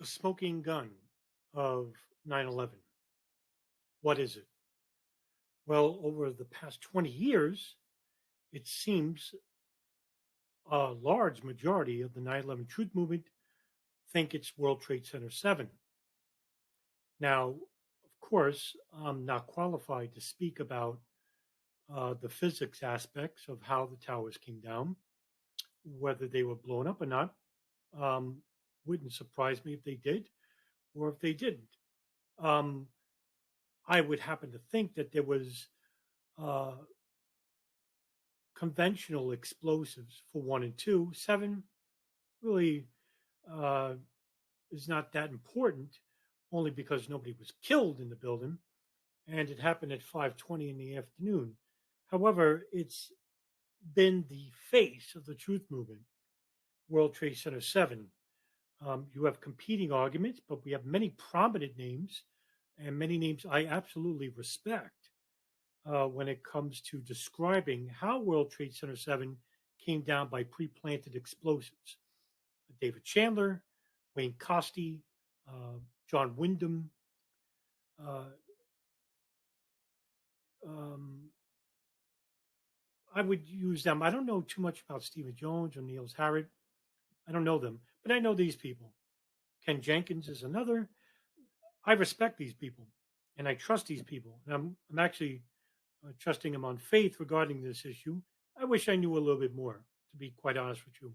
The smoking gun of 9/11. What is it? Well, over the past 20 years, it seems a large majority of the 9/11 truth movement think it's World Trade Center 7. Now, of course, I'm not qualified to speak about the physics aspects of how the towers came down, whether they were blown up or not. Um, wouldn't surprise me if they did or if they didn't. Um, I would happen to think that there was uh, conventional explosives for one and two. Seven really uh, is not that important, only because nobody was killed in the building, and it happened at 5:20 in the afternoon. However, it's been the face of the truth movement, World Trade Center 7. You have competing arguments, but we have many prominent names and many names I absolutely respect when it comes to describing how World Trade Center 7 came down by pre planted explosives. David Chandler, Wayne Costi, uh, John Wyndham. Uh, um, I would use them. I don't know too much about Stephen Jones or Niels Harrod. I don't know them, but I know these people. Ken Jenkins is another. I respect these people and I trust these people. And I'm actually trusting them on faith regarding this issue. I wish I knew a little bit more, to be quite honest with you.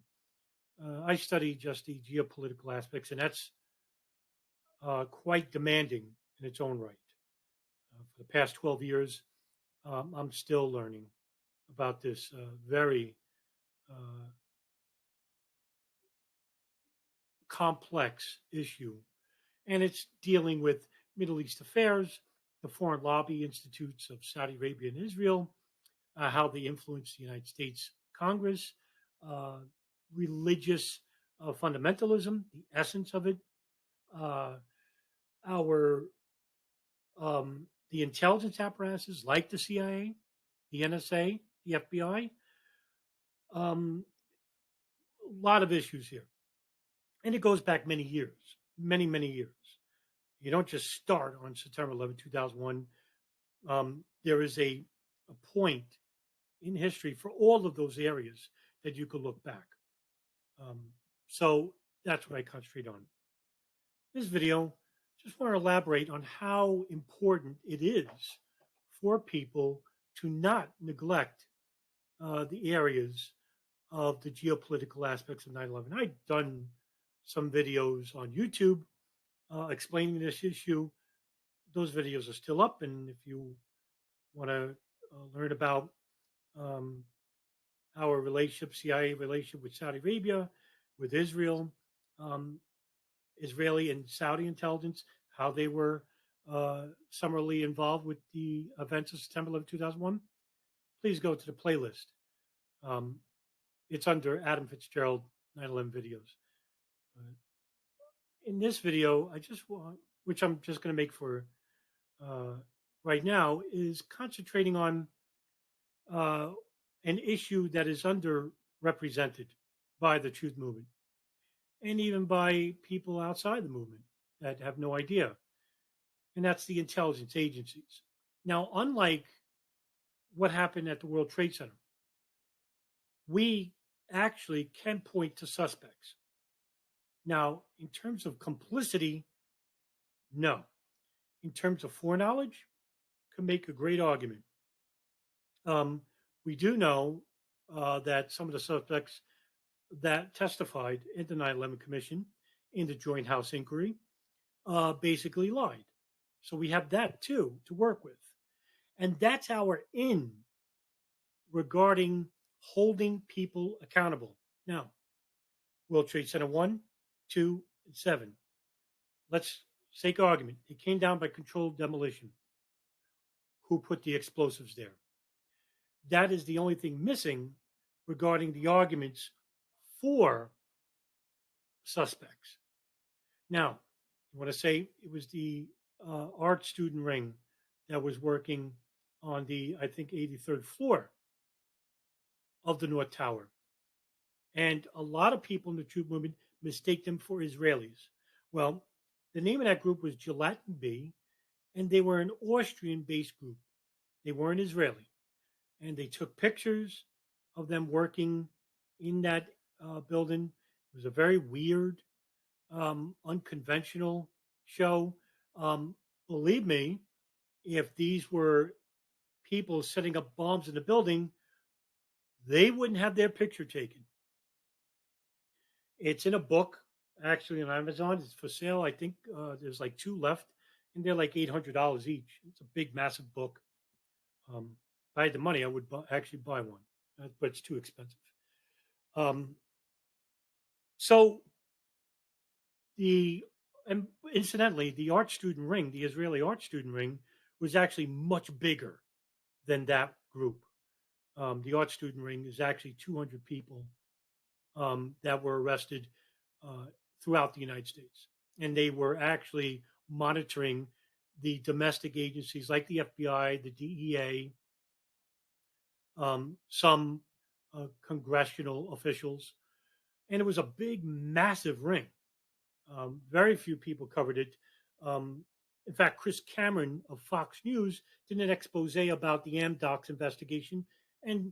I study just the geopolitical aspects, and that's quite demanding in its own right. For the past 12 years, I'm still learning about this very uh, complex issue. And it's dealing with Middle East affairs, the foreign lobby institutes of Saudi Arabia and Israel, how they influence the United States Congress, uh, religious fundamentalism, the essence of it, uh, our the intelligence apparatuses like the CIA, the NSA, the FBI. A lot of issues here, and it goes back many years, many years. You don't just start on September 11, 2001. There is a point in history for all of those areas that you could look back. Um, so that's what I concentrate on. This video, just want to elaborate on how important it is for people to not neglect the areas of the geopolitical aspects of 9/11. I've done some videos on YouTube explaining this issue. Those videos are still up, and if you want to learn about um, our relationship, CIA relationship with Saudi Arabia, with Israel, um, Israeli and Saudi intelligence, how they were summarily involved with the events of September 11, 2001, please go to the playlist. Um, it's under Adam Fitzgerald 9/11 videos. Uh, in this video, I just want, which I'm just going to make for uh, right now, is concentrating on uh, an issue that is underrepresented by the truth movement and even by people outside the movement that have no idea. And that's the intelligence agencies. Now, unlike what happened at the World Trade Center, we actually can point to suspects. Now, in terms of complicity, no. In terms of foreknowledge, can make a great argument. Um, we do know that some of the suspects that testified in the 9/11 Commission in the Joint House inquiry basically lied. So we have that too to work with. And that's our in regarding holding people accountable. Now, World Trade Center 1, 2, and 7. Let's take argument. It came down by controlled demolition. Who put the explosives there? That is the only thing missing regarding the arguments for suspects. Now, you want to say it was the art student ring that was working on the, I think, 83rd floor of the North Tower. And a lot of people in the truth movement mistake them for Israelis Well, the name of that group was Gelatin B, and they were an Austrian based group. They weren't Israeli. And they took pictures of them working in that building. It was a very weird, unconventional show. Um, Believe me, if these were people setting up bombs in the building, they wouldn't have their picture taken. It's in a book, actually, on Amazon. It's for sale. I think there's like two left, and they're like $800 each. It's a big, massive book. If I had the money, I would actually buy one, but it's too expensive. Um, so the and incidentally, the art student ring, the Israeli art student ring, was actually much bigger than that group. The art student ring is actually 200 people that were arrested uh, throughout the United States, and they were actually monitoring the domestic agencies like the FBI, the DEA, some congressional officials, and it was a big, massive ring. Very few people covered it. Um, in fact, Chris Cameron of Fox News did an expose about the Amdocs investigation, and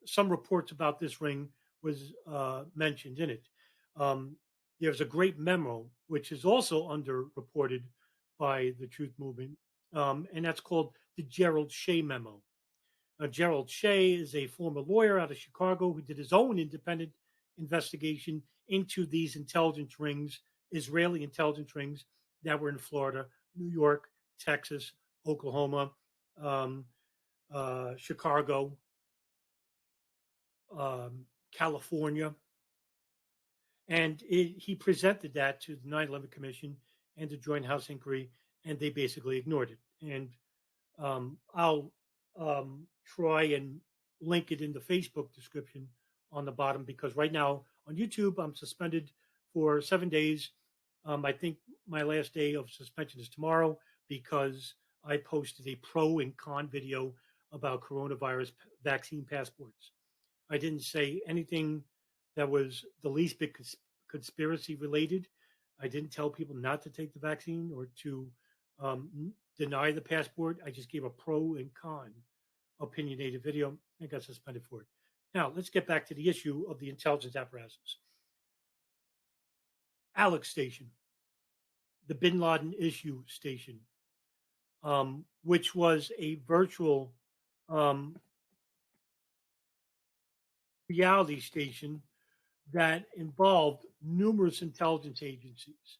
some reports about this ring was mentioned in it. There's a great memo which is also underreported by the Truth Movement, and that's called the Gerald Shea memo. Gerald Shea is a former lawyer out of Chicago who did his own independent investigation into these intelligence rings, Israeli intelligence rings that were in Florida, New York, Texas, Oklahoma, um, Chicago, California. And he presented that to the 9/11 Commission and the Joint House Inquiry, and they basically ignored it. And I'll try and link it in the Facebook description on the bottom because right now on YouTube I'm suspended for 7 days. I think my last day of suspension is tomorrow because I posted a pro and con video about coronavirus vaccine passports. I didn't say anything that was the least bit conspiracy related. I didn't tell people not to take the vaccine or to deny the passport. I just gave a pro and con opinionated video and got suspended for it. Now, let's get back to the issue of the intelligence apparatuses. Alex Station, the Bin Laden issue station, which was a virtual um, reality station that involved numerous intelligence agencies.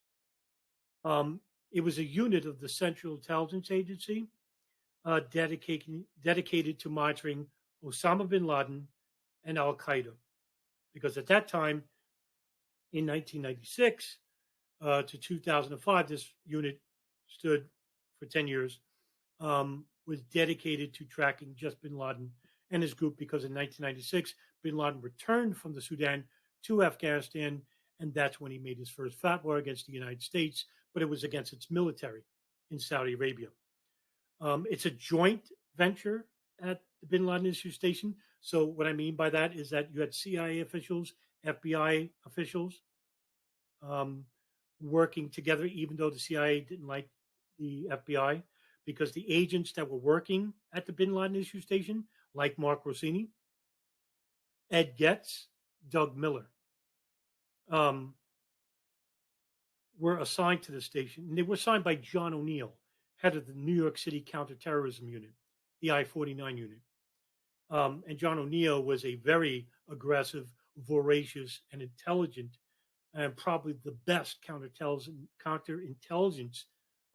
Um, it was a unit of the Central Intelligence Agency dedicated to monitoring Osama bin Laden and Al Qaeda. Because at that time, in 1996 to 2005, this unit stood for 10 years, was dedicated to tracking just bin Laden and his group because in 1996, bin Laden returned from the Sudan to Afghanistan, and that's when he made his first fatwa against the United States, but it was against its military in Saudi Arabia. It's a joint venture at the bin Laden issue station. So what I mean by that is that you had CIA officials, FBI officials um, working together, even though the CIA didn't like the FBI, because the agents that were working at the bin Laden issue station, like Mark Rossini, Ed Getz, Doug Miller, um, were assigned to the station. And they were assigned by John O'Neill, head of the New York City Counterterrorism Unit, the I-49 unit. And John O'Neill was a very aggressive, voracious, and intelligent, and probably the best counterintelligence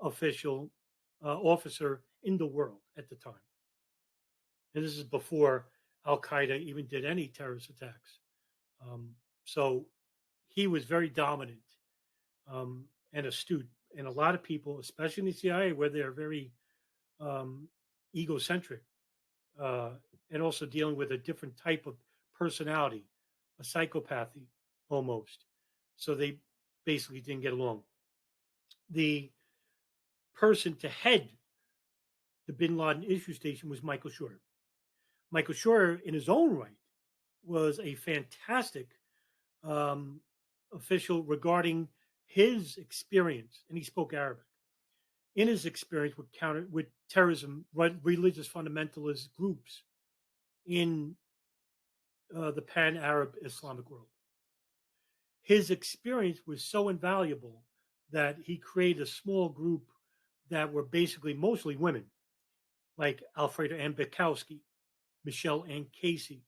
official officer in the world at the time. And this is before Al Qaeda even did any terrorist attacks. So he was very dominant and astute. And a lot of people, especially in the CIA, where they're very egocentric and also dealing with a different type of personality, a psychopathy almost. So they basically didn't get along. The person to head the bin Laden issue station was Michael Shorter. Michael Shorter, in his own right, was a fantastic official regarding his experience, and he spoke Arabic, in his experience with terrorism, religious fundamentalist groups in the pan-Arab Islamic world. His experience was so invaluable that he created a small group that were basically mostly women, like Alfreda Ann Bukowski, Michelle Ann Casey,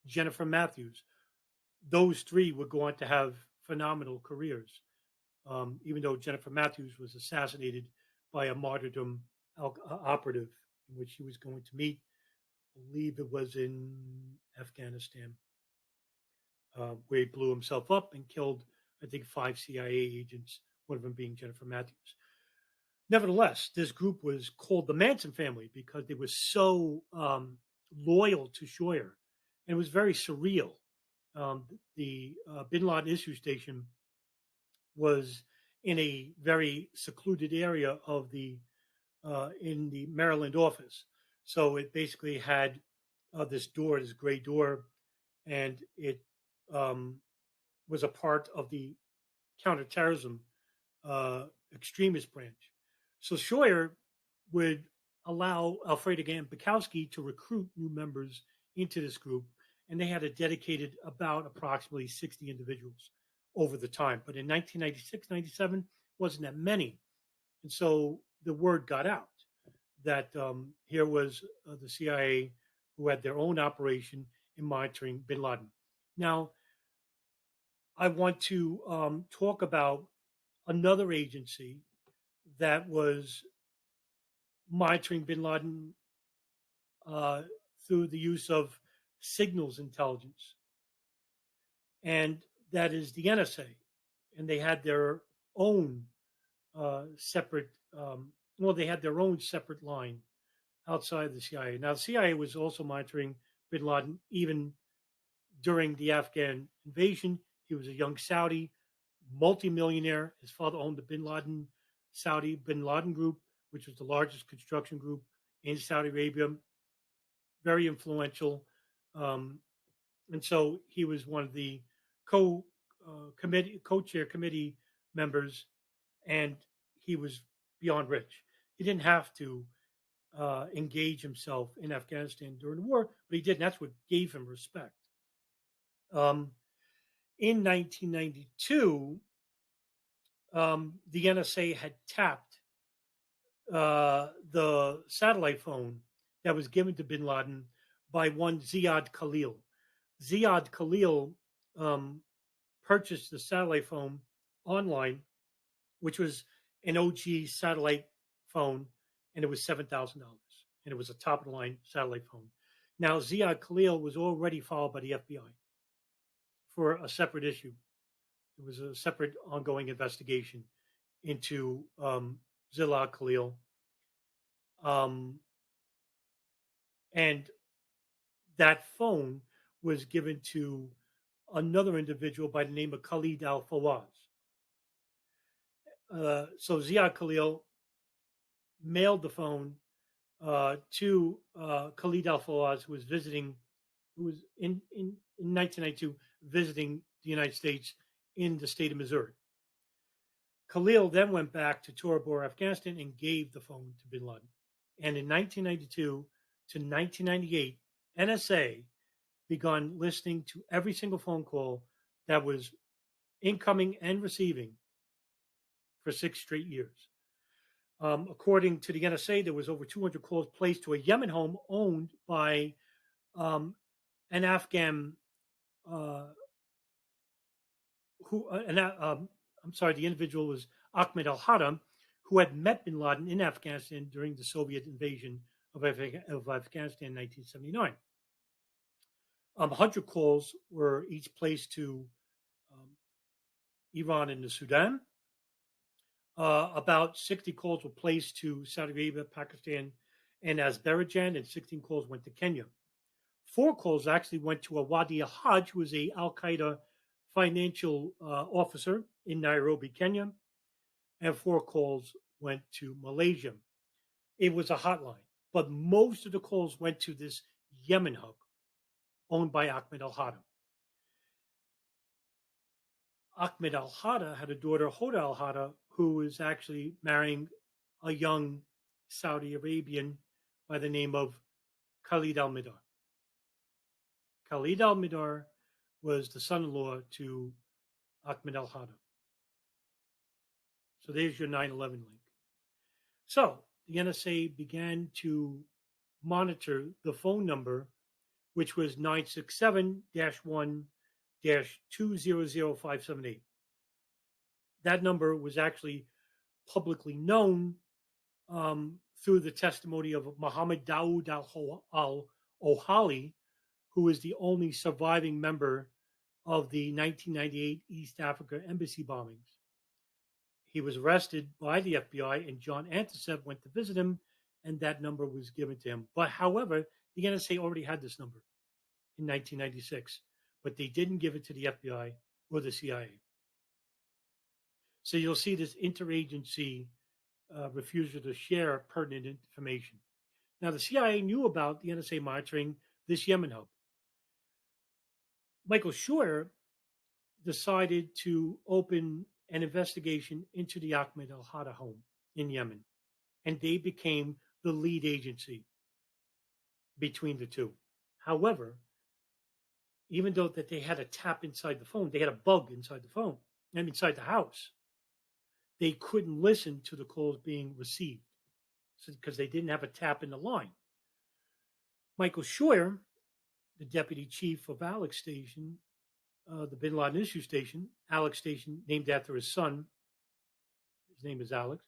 Jennifer Matthews. Those three would go on to have phenomenal careers, even though Jennifer Matthews was assassinated by a martyrdom operative in which she was going to meet. I believe it was in Afghanistan, where he blew himself up and killed, I think, 5 CIA agents, one of them being Jennifer Matthews. Nevertheless, this group was called the Manson family because they were so loyal to Scheuer, and it was very surreal. The Bin Laden issue station was in a very secluded area of the in the Maryland office, so it basically had this door, this gray door, and it was a part of the counterterrorism extremist branch. So Scheuer would allow Alfreda Ann Bukowski to recruit new members into this group, and they had a dedicated about approximately 60 individuals over the time. But in 1996, 97, wasn't that many. And so the word got out that here was the CIA who had their own operation in monitoring bin Laden. Now, I want to talk about another agency that was monitoring bin Laden through the use of signals intelligence, and that is the NSA. And they had their own separate, they had their own separate line outside the CIA. Now, the CIA was also monitoring bin Laden even during the Afghan invasion. He was a young Saudi multimillionaire. His father owned the bin Laden Group, which was the largest construction group in Saudi Arabia, very influential. And so he was one of the co-chair committee members, and he was beyond rich. He didn't have to engage himself in Afghanistan during the war, but he did, and that's what gave him respect. In 1992, the NSA had tapped the satellite phone that was given to bin Laden by one Ziad Khalil. Ziad Khalil purchased the satellite phone online, which was an OG satellite phone, and it was $7,000. And it was a top of the line satellite phone. Now, Ziad Khalil was already followed by the FBI for a separate issue. It was a separate ongoing investigation into Ziad Khalil. And that phone was given to another individual by the name of Khalid al-Fawaz. So Ziad Khalil mailed the phone to Khalid al-Fawaz, who was in 1992 visiting the United States in the state of Missouri. Khalil then went back to Tora Bora, Afghanistan, and gave the phone to bin Laden. And in 1992 to 1998, NSA begun listening to every single phone call that was incoming and receiving for 6 straight years. According to the NSA, there was over 200 calls placed to a Yemen home owned by an Afghan the individual was Ahmed al-Haram, who had met bin Laden in Afghanistan during the Soviet invasion of Afghanistan in 1979. 100 calls were each placed to Iran and the Sudan. About 60 calls were placed to Saudi Arabia, Pakistan, and Azerbaijan, and 16 calls went to Kenya. 4 calls actually went to a Wadi Haj, who was a Al-Qaeda financial officer in Nairobi, Kenya, and 4 calls went to Malaysia. It was a hotline, but most of the calls went to this Yemen hub owned by Ahmed al-Haram. Ahmed al-Hada had a daughter, Hoda al-Hada, who was actually marrying a young Saudi Arabian by the name of Khalid al-Midar. Khalid al-Midar was the son-in-law to Ahmed al-Hada. So there's your 9/11 link. So the NSA began to monitor the phone number, which was 967-1-200578. That number was actually publicly known through the testimony of Mohammed Daoud al-Ohali, who is the only surviving member of the 1998 East Africa embassy bombings. He was arrested by the FBI, and John Anticev went to visit him, and that number was given to him. But however, the NSA already had this number in 1996, but they didn't give it to the FBI or the CIA. So you'll see this interagency refusal to share pertinent information. Now, the CIA knew about the NSA monitoring this Yemen hub. Michael Scheuer decided to open an investigation into the Ahmed al-Hada home in Yemen, and they became the lead agency between the two. However, even though that they had a tap inside the phone, they had a bug inside the phone and inside the house, they couldn't listen to the calls being received because they didn't have a tap in the line. Michael Scheuer, the deputy chief of Alex Station, the Bin Laden issue station, Alex Station, named after his son, his name is Alex,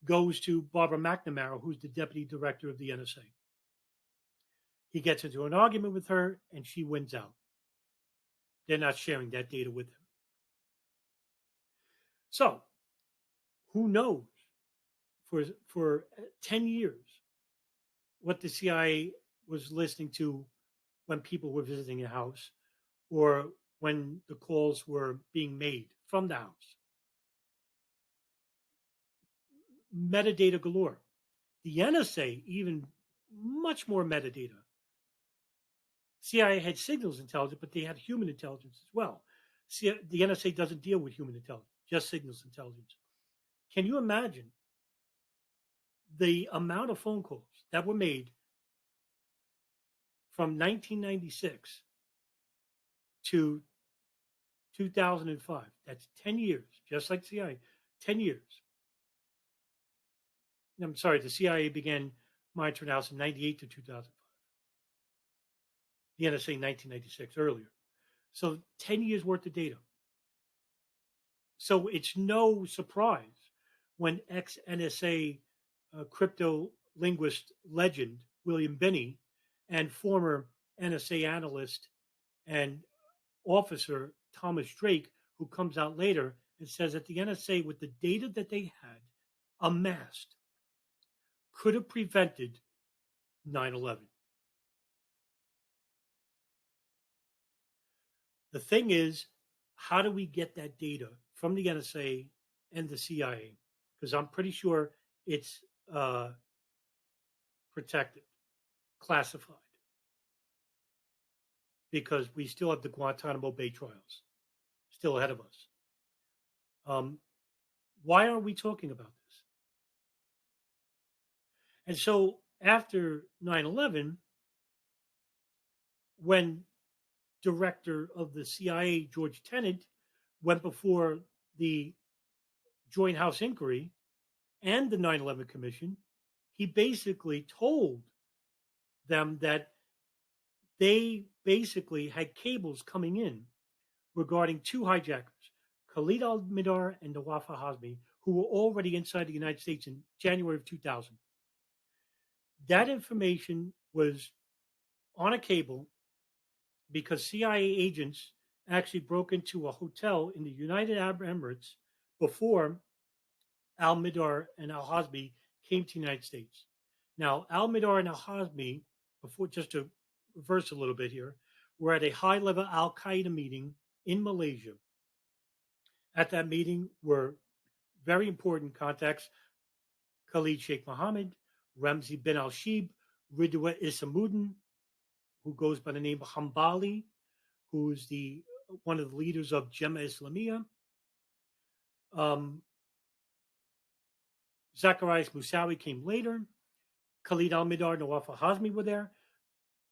goes to Barbara McNamara, who's the deputy director of the NSA. He gets into an argument with her, and she wins out. They're not sharing that data with him. So, who knows for 10 years what the CIA was listening to when people were visiting a house or when the calls were being made from the house. Metadata galore. The NSA, even much more metadata. CIA had signals intelligence, but they had human intelligence as well. The NSA doesn't deal with human intelligence, just signals intelligence. Can you imagine the amount of phone calls that were made from 1996 to 2005? That's 10 years, just like CIA, 10 years. I'm sorry, the CIA began monitoring the house in 98 to 2005. The NSA in 1996, earlier. So 10 years worth of data. So it's no surprise when ex-NSA crypto linguist legend William Binney and former NSA analyst and officer Thomas Drake, who comes out later and says that the NSA, with the data that they had amassed, could have prevented 9/11. The thing is, how do we get that data from the NSA and the CIA? Because I'm pretty sure it's protected, classified, because we still have the Guantanamo Bay trials still ahead of us. Why are we talking about this? And so after 9/11, when director of the CIA, George Tenet, went before the Joint House Inquiry and the 9/11 Commission, he basically told them that they basically had cables coming in regarding two hijackers, Khalid al-Midar and Nawaf al-Hazmi, who were already inside the United States in January of 2000. That information was on a cable because CIA agents actually broke into a hotel in the United Arab Emirates before al-Midar and al-Hazmi came to the United States. Now, al-Midar and al-Hazmi, before, just to reverse a little bit here, were at a high-level al-Qaeda meeting in Malaysia. At that meeting were very important contacts: Khalid Sheikh Mohammed, Ramzi bin al-Shib, Ridwa Isamuddin, who goes by the name of Hambali, who's the one of the leaders of Jemaah Islamiyah. Zacharias Musawi came later. Khalid al-Mihdhar, Nawaf al-Hazmi were there.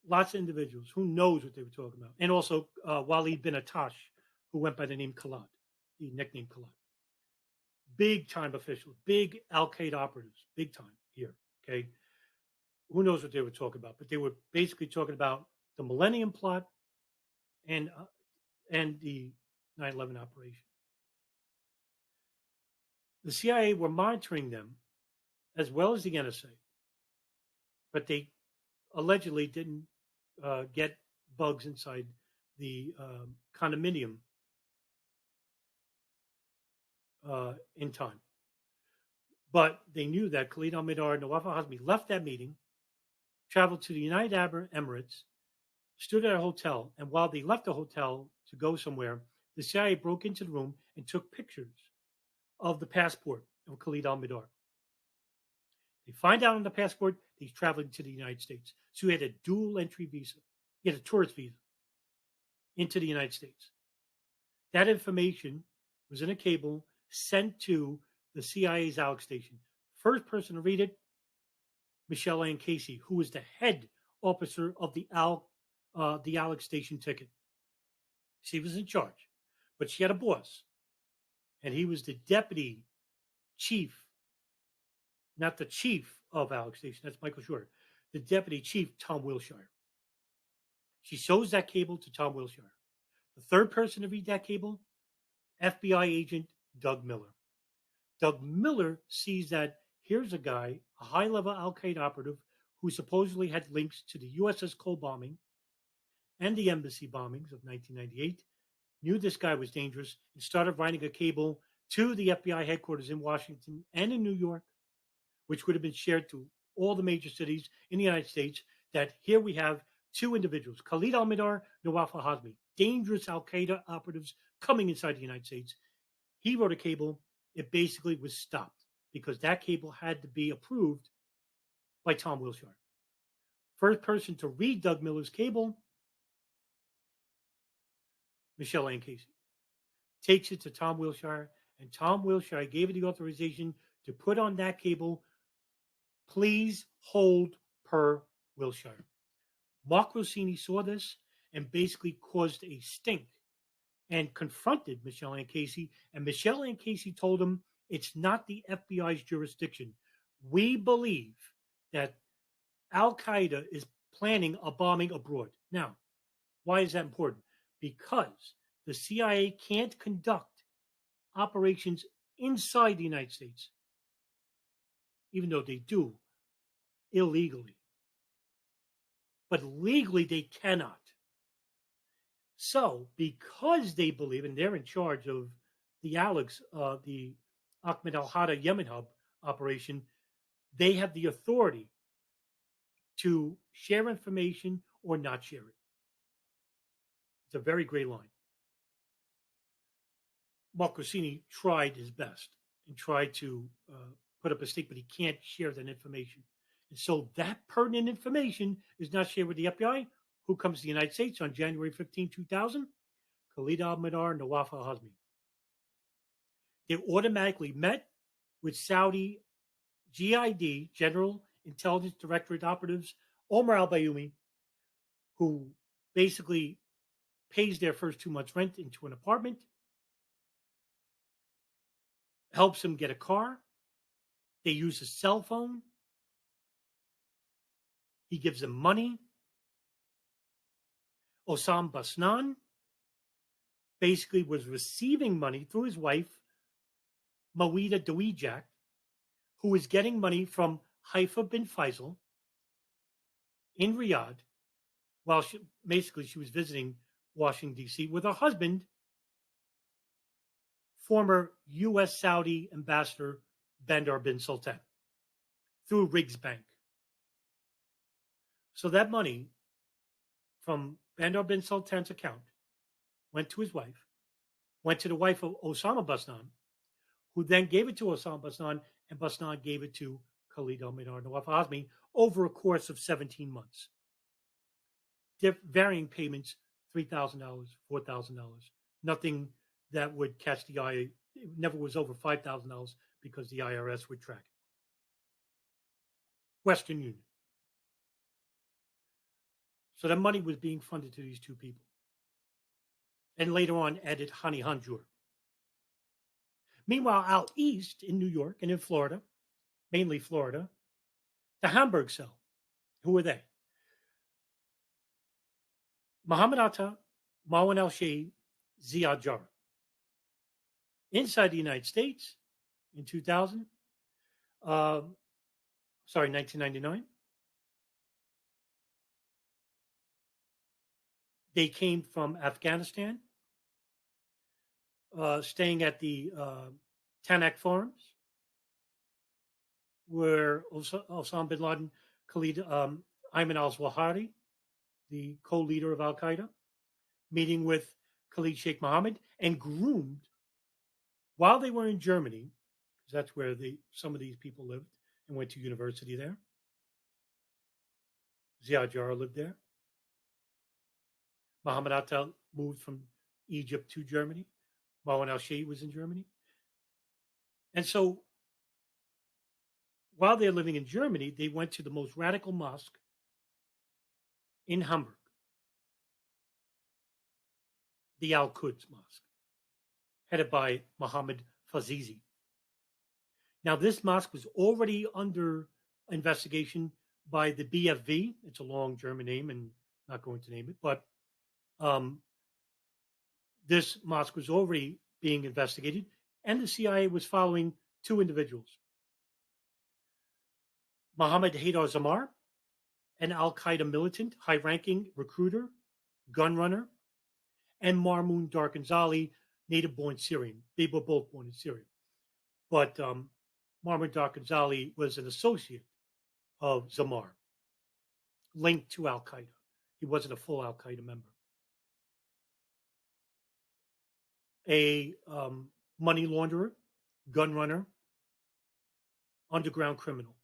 Lots of individuals. Who knows what they were talking about? And also Walid bin Atash, who went by the name Khalad, the nickname Khalad. Big time officials, big Al-Qaeda operatives, big time here. Okay, who knows what they were talking about? But they were basically talking about the Millennium Plot and the 9/11 operation. The CIA were monitoring them as well as the NSA, but they allegedly didn't get bugs inside the condominium in time. But they knew that Khalid al-Mihdhar and Nawaf al-Hazmi left that meeting, traveled to the United Arab Emirates, stood at a hotel, and while they left the hotel to go somewhere, the CIA broke into the room and took pictures of the passport of Khalid al-Mihdhar. They find out on the passport that he's traveling to the United States. So he had a dual entry visa. He had a tourist visa into the United States. That information was in a cable sent to the CIA's Alex station. First person to read it, Michelle Ann Casey, who was the head officer of the Alex station ticket. She was in charge, but she had a boss, and he was the deputy chief, not the chief of Alex station. That's Michael Shorter, the deputy chief, Tom Wilshire. She shows that cable to Tom Wilshire. The third person to read that cable, FBI agent Doug Miller. Doug Miller sees that here's a guy, a high-level Al-Qaeda operative, who supposedly had links to the USS Cole bombing and the embassy bombings of 1998, knew this guy was dangerous, and started writing a cable to the FBI headquarters in Washington and in New York, which would have been shared to all the major cities in the United States, that here we have two individuals, Khalid al-Mihdhar, Nawaf al-Hazmi, dangerous Al-Qaeda operatives coming inside the United States. He wrote a cable. It basically was stopped because that cable had to be approved by Tom Wilshire. First person to read Doug Miller's cable, Michelle Ann Casey, takes it to Tom Wilshire, and Tom Wilshire gave it the authorization to put on that cable, please hold per Wilshire. Mark Rossini saw this and basically caused a stink and confronted Michelle Ann Casey. And Michelle Ann Casey told him, it's not the FBI's jurisdiction. We believe that Al-Qaeda is planning a bombing abroad. Now, why is that important? Because the CIA can't conduct operations inside the United States, even though they do illegally. But legally, they cannot. So, because they believe, and they're in charge of the Alex, the Ahmed al-Hada Yemen Hub operation, they have the authority to share information or not share it. It's a very gray line. Mark Rossini tried his best and tried to put up a stake, but he can't share that information. And so that pertinent information is not shared with the FBI. Who comes to the United States on January 15, 2000? Khalid al-Mihdhar and Nawaf al-Hazmi. They automatically met with Saudi GID, General Intelligence Directorate operatives, Omar al-Bayoumi, who basically pays their first 2 months' rent into an apartment, helps him get a car. They use a cell phone. He gives them money. Osam Basnan basically was receiving money through his wife, Mawida Dawijak, who was getting money from Haifa bin Faisal in Riyadh while she was visiting Washington, D.C. with her husband, former U.S. Saudi ambassador Bandar bin Sultan, through Riggs Bank. So that money from Bandar bin Sultan's account went to his wife, went to the wife of Osama Basnan, who then gave it to Osama Basnan, and Basnan gave it to Khalid al-Mihdhar and Nawaf al-Hazmi over a course of 17 months. Varying payments $3,000, $4,000. Nothing that would catch the eye. It never was over $5,000 because the IRS would track it. Western Union. So that money was being funded to these two people. And later on added Hani Hanjour. Meanwhile, out east in New York and in Florida, mainly Florida, the Hamburg cell. Who were they? Muhammad Atta, Marwan al-Shehhi, Ziad Jarrah. Inside the United States in 1999, they came from Afghanistan, staying at the Tanakh Forums, where Osama bin Laden, Khalid Ayman al-Zawahiri, the co-leader of Al-Qaeda, meeting with Khalid Sheikh Mohammed, and groomed while they were in Germany, because that's where some of these people lived and went to university there. Ziad Jarrah lived there. Muhammad Atta moved from Egypt to Germany. Marwan al-Shehhi was in Germany. And so while they're living in Germany, they went to the most radical mosque in Hamburg, the Al-Quds Mosque, headed by Mohammed Fazizi. Now, this mosque was already under investigation by the BFV. It's a long German name, and I'm not going to name it, but this mosque was already being investigated, and the CIA was following two individuals, Mohammed Haydar Zamar, an Al-Qaeda militant, high-ranking recruiter, gun runner, and Marmoon Darkanzali, native-born Syrian. They were both born in Syria. But Marmoon Darkanzali was an associate of Zamar, linked to Al-Qaeda. He wasn't a full Al-Qaeda member. A money launderer, gun runner, underground criminal,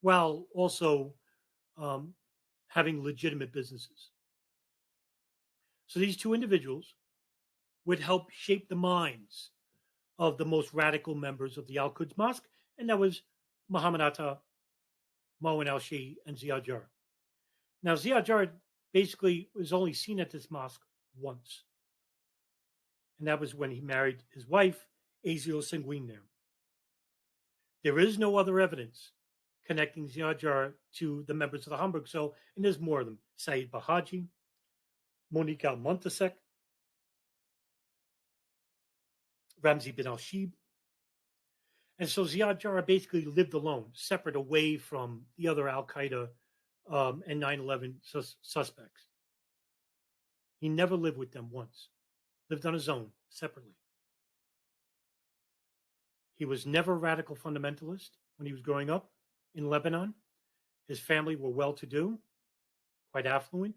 while also having legitimate businesses. So these two individuals would help shape the minds of the most radical members of the Al-Quds Mosque, and that was Muhammad Atta, Marwan al-Shehhi, and Ziad Jarrah. Now, Ziad Jarrah basically was only seen at this mosque once, and that was when he married his wife, Azil Senguin there. There is no other evidence connecting Ziad Jarrah to the members of the Hamburg cell, and there's more of them. Saeed Bahaji, Monique Al-Montasek, Ramzi bin al-Shib. And so Ziad Jarrah basically lived alone, separate away from the other Al-Qaeda and 9/11 suspects. He never lived with them once, lived on his own, separately. He was never a radical fundamentalist when he was growing up in Lebanon. His family were well-to-do, quite affluent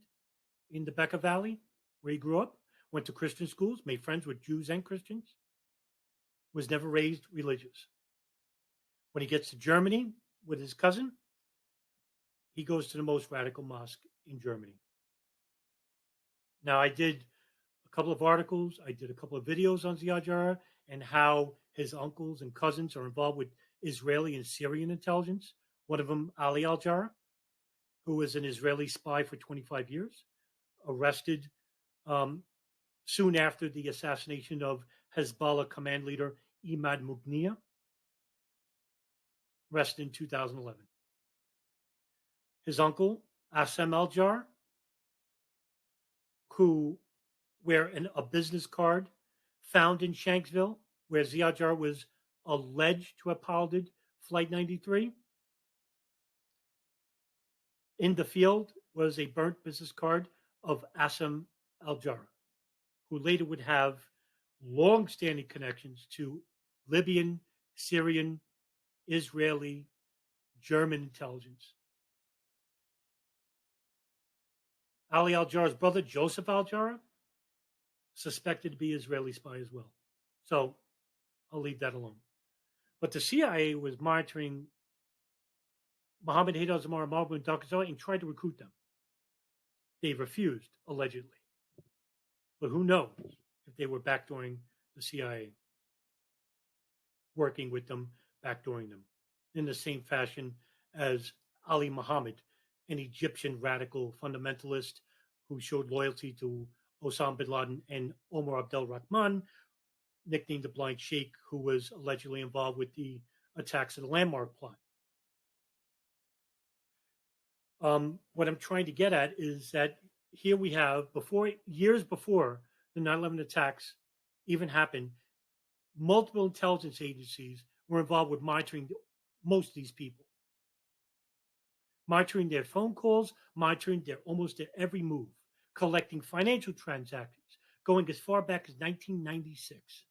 in the Bekaa Valley, where he grew up, went to Christian schools, made friends with Jews and Christians, was never raised religious. When he gets to Germany with his cousin, he goes to the most radical mosque in Germany. Now, I did a couple of articles, I did a couple of videos on Ziad Jarrah and how his uncles and cousins are involved with Israeli and Syrian intelligence. One of them, Ali al-Jarrah, who was an Israeli spy for 25 years, arrested soon after the assassination of Hezbollah command leader Imad Mughniya, arrested in 2011. His uncle, Assem al-Jarrah, who where a business card found in Shanksville, where Ziad Jarrah was alleged to have piloted Flight 93, in the field was a burnt business card of Assem al-Jarrah, who later would have long-standing connections to Libyan, Syrian, Israeli, German intelligence. Ali al-Jarrah's brother, Joseph al-Jarrah, suspected to be an Israeli spy as well. So I'll leave that alone. But the CIA was monitoring Mohammed Haydar Zamar, Marwan Darkanzali, and tried to recruit them. They refused, allegedly. But who knows if they were backdooring the CIA, working with them, backdooring them in the same fashion as Ali Muhammad, an Egyptian radical fundamentalist who showed loyalty to Osama bin Laden and Omar Abdel Rahman, nicknamed the Blind Sheikh, who was allegedly involved with the attacks of the Landmark plot. What I'm trying to get at is that here we have, years before the 9/11 attacks even happened, multiple intelligence agencies were involved with monitoring most of these people, monitoring their phone calls, monitoring almost their every move, collecting financial transactions going as far back as 1996.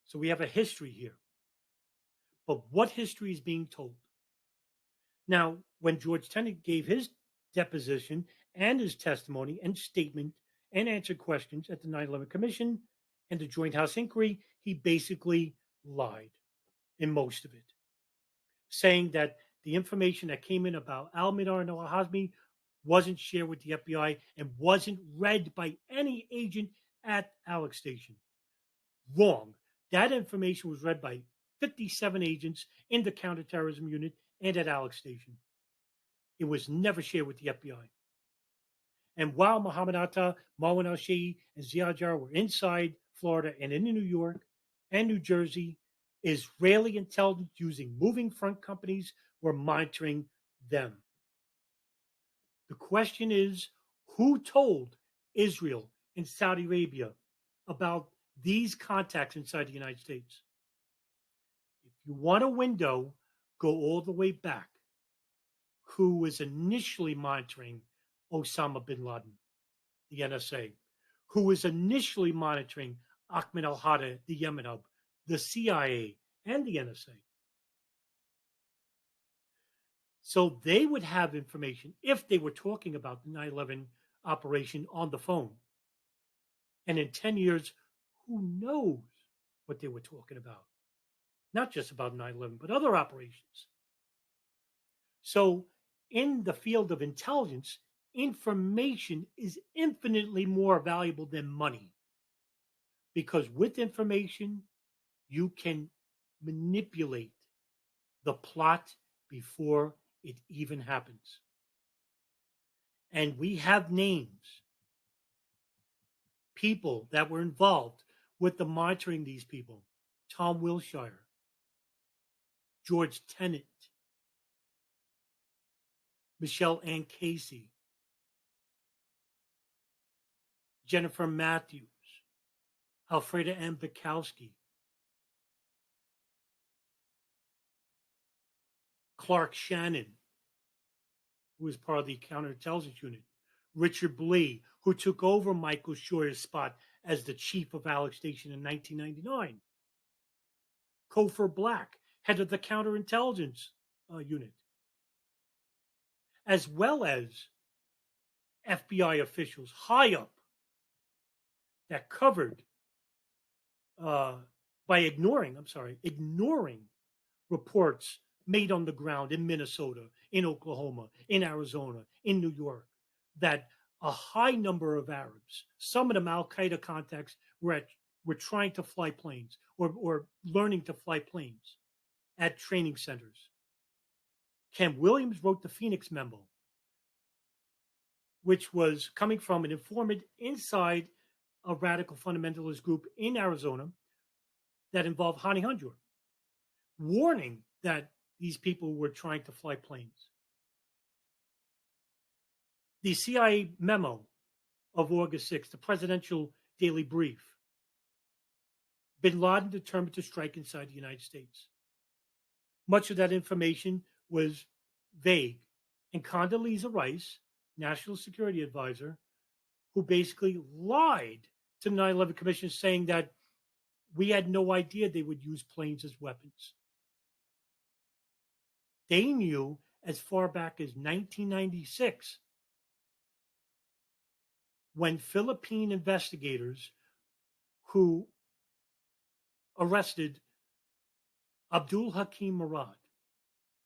So we have a history here. But what history is being told? Now, when George Tenet gave his deposition and his testimony and statement and answered questions at the 9/11 Commission and the Joint House Inquiry, he basically lied in most of it, saying that the information that came in about Al-Mihdhar and Al-Hazmi wasn't shared with the FBI and wasn't read by any agent at Alex Station. Wrong. That information was read by 57 agents in the counterterrorism unit and at Alex Station. It was never shared with the FBI. And while Mohammed Atta, Marwan al-Shehhi, and Ziad Jarrah were inside Florida and in New York and New Jersey, Israeli intelligence using moving front companies were monitoring them. The question is, who told Israel and Saudi Arabia about these contacts inside the United States? If you want a window, go all the way back. Who was initially monitoring Osama bin Laden, the NSA? Who was initially monitoring Ahmed al-Hada, the Yemen hub, the CIA, and the NSA? So they would have information if they were talking about the 9/11 operation on the phone. And in 10 years, who knows what they were talking about? Not just about 9/11, but other operations. So in the field of intelligence, information is infinitely more valuable than money. Because with information, you can manipulate the plot before it even happens. And we have names, people that were involved with the monitoring these people. Tom Wilshire, George Tenet, Michelle Ann Casey, Jennifer Matthews, Alfreda M. Bukowski, Clark Shannon, who was part of the counterintelligence unit, Richard Blee, who took over Michael Scheuer's spot as the chief of Alex Station in 1999, Cofer Black, head of the counterintelligence unit, as well as FBI officials high up that covered by ignoring reports made on the ground in Minnesota, in Oklahoma, in Arizona, in New York, that a high number of Arabs, some of them Al-Qaeda contacts, were trying to fly planes or learning to fly planes at training centers. Ken Williams wrote the Phoenix Memo, which was coming from an informant inside a radical fundamentalist group in Arizona that involved Hani Hanjour, warning that these people were trying to fly planes. The CIA memo of August 6th, the presidential daily brief, bin Laden determined to strike inside the United States. Much of that information was vague. And Condoleezza Rice, National Security Advisor, who basically lied to the 9/11 Commission, saying that we had no idea they would use planes as weapons. They knew as far back as 1996 when Philippine investigators who arrested Abdul Hakim Murad,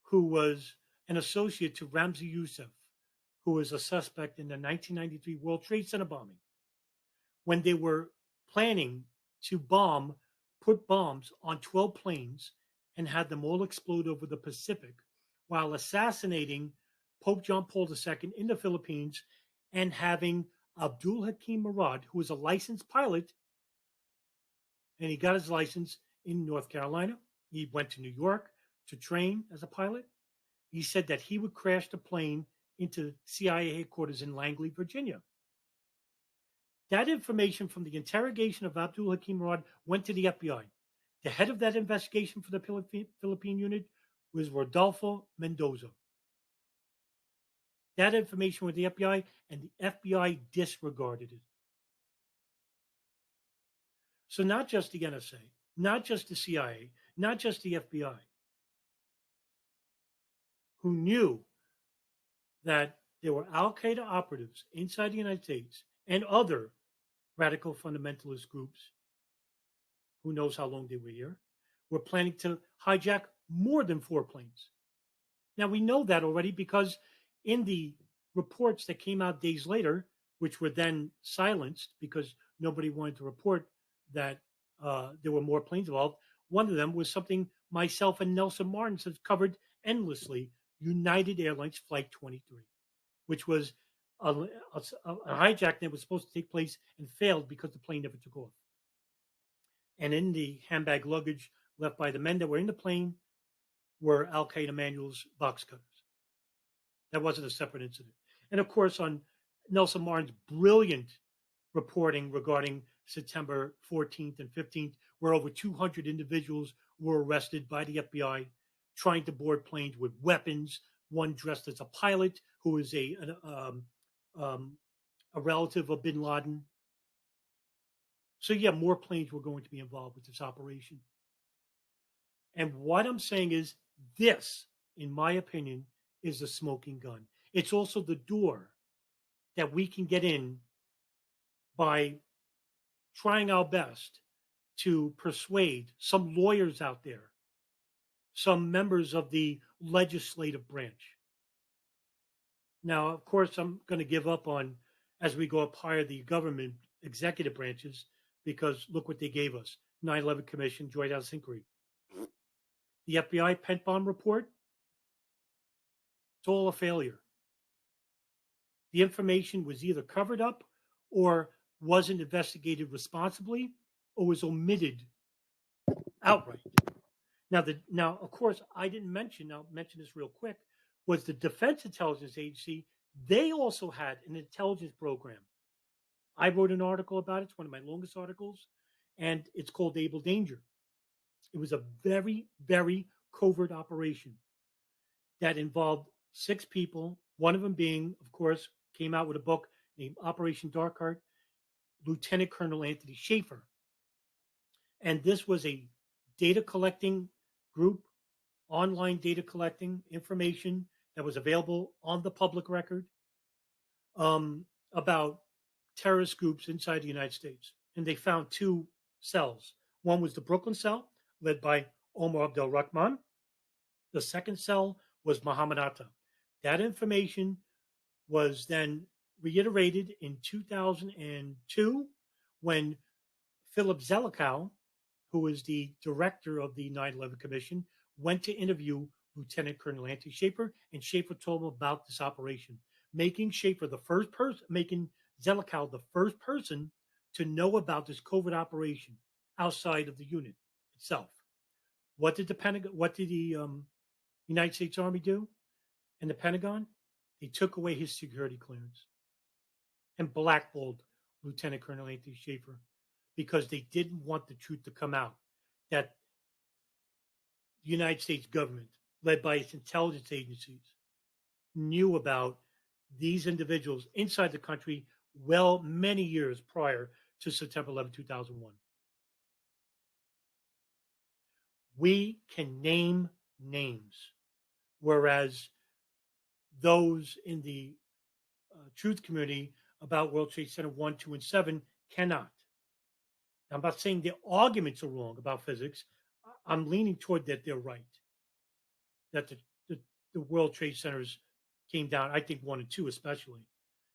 who was an associate to Ramzi Youssef, who was a suspect in the 1993 World Trade Center bombing, when they were planning to put bombs on 12 planes and had them all explode over the Pacific while assassinating Pope John Paul II in the Philippines and having Abdul Hakim Murad, who was a licensed pilot, and he got his license in North Carolina. He went to New York to train as a pilot. He said that he would crash the plane into CIA headquarters in Langley, Virginia. That information from the interrogation of Abdul Hakim Murad went to the FBI. The head of that investigation for the Philippine unit was Rodolfo Mendoza. That information went to the FBI, and the FBI disregarded it. So not just the NSA, not just the CIA, not just the FBI, who knew that there were Al-Qaeda operatives inside the United States and other radical fundamentalist groups, who knows how long they were here, were planning to hijack more than 4 planes. Now, we know that already because in the reports that came out days later, which were then silenced because nobody wanted to report that there were more planes involved, one of them was something myself and Nelson Martins have covered endlessly, United Airlines Flight 23, which was a hijack that was supposed to take place and failed because the plane never took off. And in the handbag luggage left by the men that were in the plane were Al-Qaeda manuals, box cutters. That wasn't a separate incident. And of course, on Nelson Martin's brilliant reporting regarding September 14th and 15th, where over 200 individuals were arrested by the FBI trying to board planes with weapons, one dressed as a pilot who is a relative of bin Laden. So yeah, more planes were going to be involved with this operation. And what I'm saying is this, in my opinion, is a smoking gun. It's also the door that we can get in by trying our best to persuade some lawyers out there, some members of the legislative branch. Now, of course, I'm going to give up on, as we go up higher, the government executive branches, because look what they gave us. 9/11 Commission, Joint House Inquiry. The FBI Pent Bomb report, it's all a failure. The information was either covered up or wasn't investigated responsibly or was omitted outright. Now, of course, I didn't mention, I'll mention this real quick, was the Defense Intelligence Agency. They also had an intelligence program. I wrote an article about it. It's one of my longest articles, and it's called Able Danger. It was a very, very covert operation that involved 6 people, one of them being, of course, came out with a book named Operation Dark Heart, Lieutenant Colonel Anthony Schaefer. And this was a data collecting group, online data collecting information that was available on the public record about terrorist groups inside the United States. And they found 2 cells. One was the Brooklyn cell, led by Omar Abdel Rahman. The second cell was Muhammad Atta. That information was then reiterated in 2002 when Philip Zelikow, who is the director of the 9/11 Commission, went to interview Lieutenant Colonel Anthony Schaefer, and Schaefer told him about this operation, making Zelikow the first person to know about this covert operation outside of the unit itself. What did the United States Army do? And the Pentagon? They took away his security clearance and blackballed Lieutenant Colonel Anthony Schaefer because they didn't want the truth to come out that the United States government, led by its intelligence agencies, knew about these individuals inside the country many years prior to September 11, 2001. We can name names, whereas those in the truth community about World Trade Center 1, 2, and 7 cannot. I'm not saying their arguments are wrong about physics. I'm leaning toward that they're right, that the World Trade Centers came down, I think 1 and 2 especially,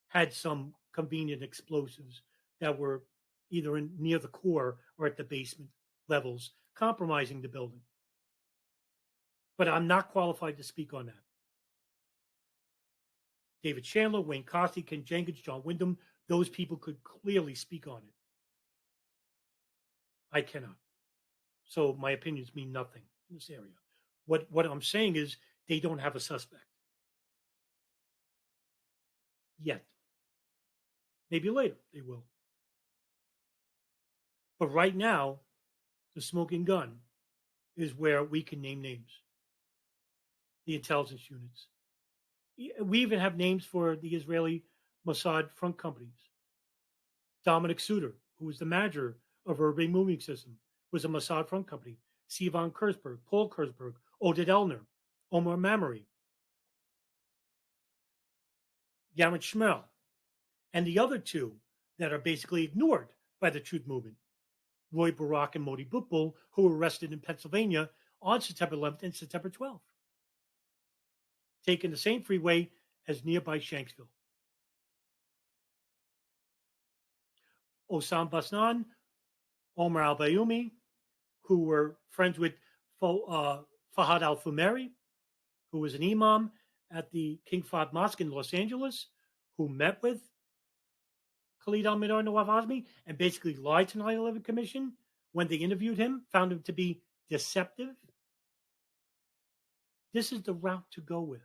had some convenient explosives that were either near the core or at the basement levels, compromising the building. But I'm not qualified to speak on that. David Chandler, Wayne Costi, Ken Jenkins, John Wyndham, those people could clearly speak on it. I cannot. So my opinions mean nothing in this area. What I'm saying is they don't have a suspect yet. Maybe later they will. But right now, the smoking gun is where we can name names. The intelligence units. We even have names for the Israeli Mossad front companies. Dominic Suter, who was the manager of Urban Moving System, was a Mossad front company. Sivan Kurzberg, Paul Kurzberg, Oded Elner, Omar Mamary, Yaron Shmuel, and the other two that are basically ignored by the truth movement, Roy Barak and Modi Butbul, who were arrested in Pennsylvania on September 11th and September 12th, taking the same freeway as nearby Shanksville. Osam Basnan, Omar al-Bayoumi, who were friends with Fahad al-Fumeri, who was an imam at the King Fahd Mosque in Los Angeles, who met with Khalid al-Mihdhar Nawaf Azmi and basically lied to the 9/11 Commission when they interviewed him, found him to be deceptive. This is the route to go with.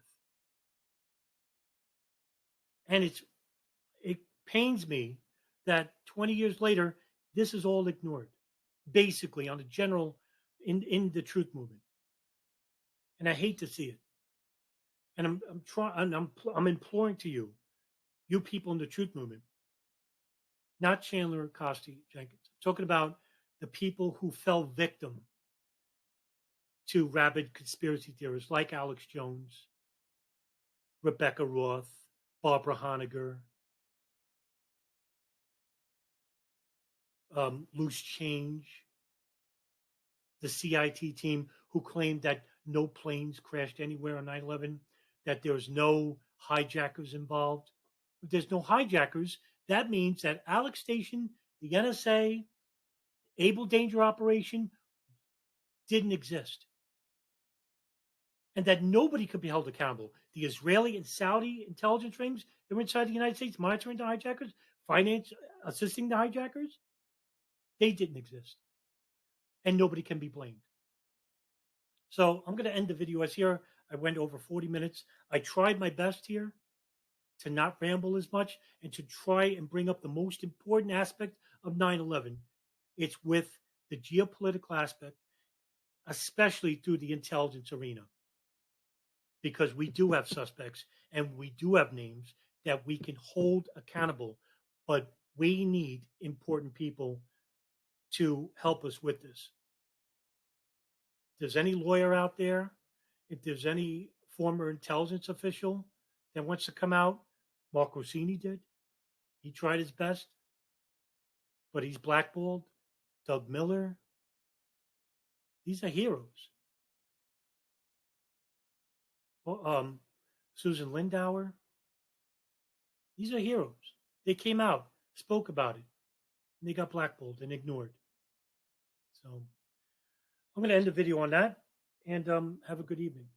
And it pains me that 20 years later, this is all ignored, basically on a general in the truth movement. And I hate to see it. And I'm imploring to you, you people in the truth movement, not Chandler, Costi, Jenkins. I'm talking about the people who fell victim to rabid conspiracy theorists like Alex Jones, Rebecca Roth, Barbara Honegger, Loose Change, the CIT team who claimed that no planes crashed anywhere on 9/11, that there was no hijackers involved. If there's no hijackers, that means that Alex Station, the NSA, Able Danger Operation didn't exist. And that nobody could be held accountable. The Israeli and Saudi intelligence rings that were inside the United States monitoring the hijackers, assisting the hijackers, they didn't exist. And nobody can be blamed. So I'm going to end the video as here. I went over 40 minutes. I tried my best here to not ramble as much and to try and bring up the most important aspect of 9/11. It's with the geopolitical aspect, especially through the intelligence arena. Because we do have suspects and we do have names that we can hold accountable, but we need important people to help us with this. If there's any lawyer out there, if there's any former intelligence official that wants to come out, Mark Rossini did. He tried his best, but he's blackballed. Doug Miller. These are heroes. Susan Lindauer. These are heroes. They came out, spoke about it, and they got blackballed and ignored. So I'm going to end the video on that, and have a good evening.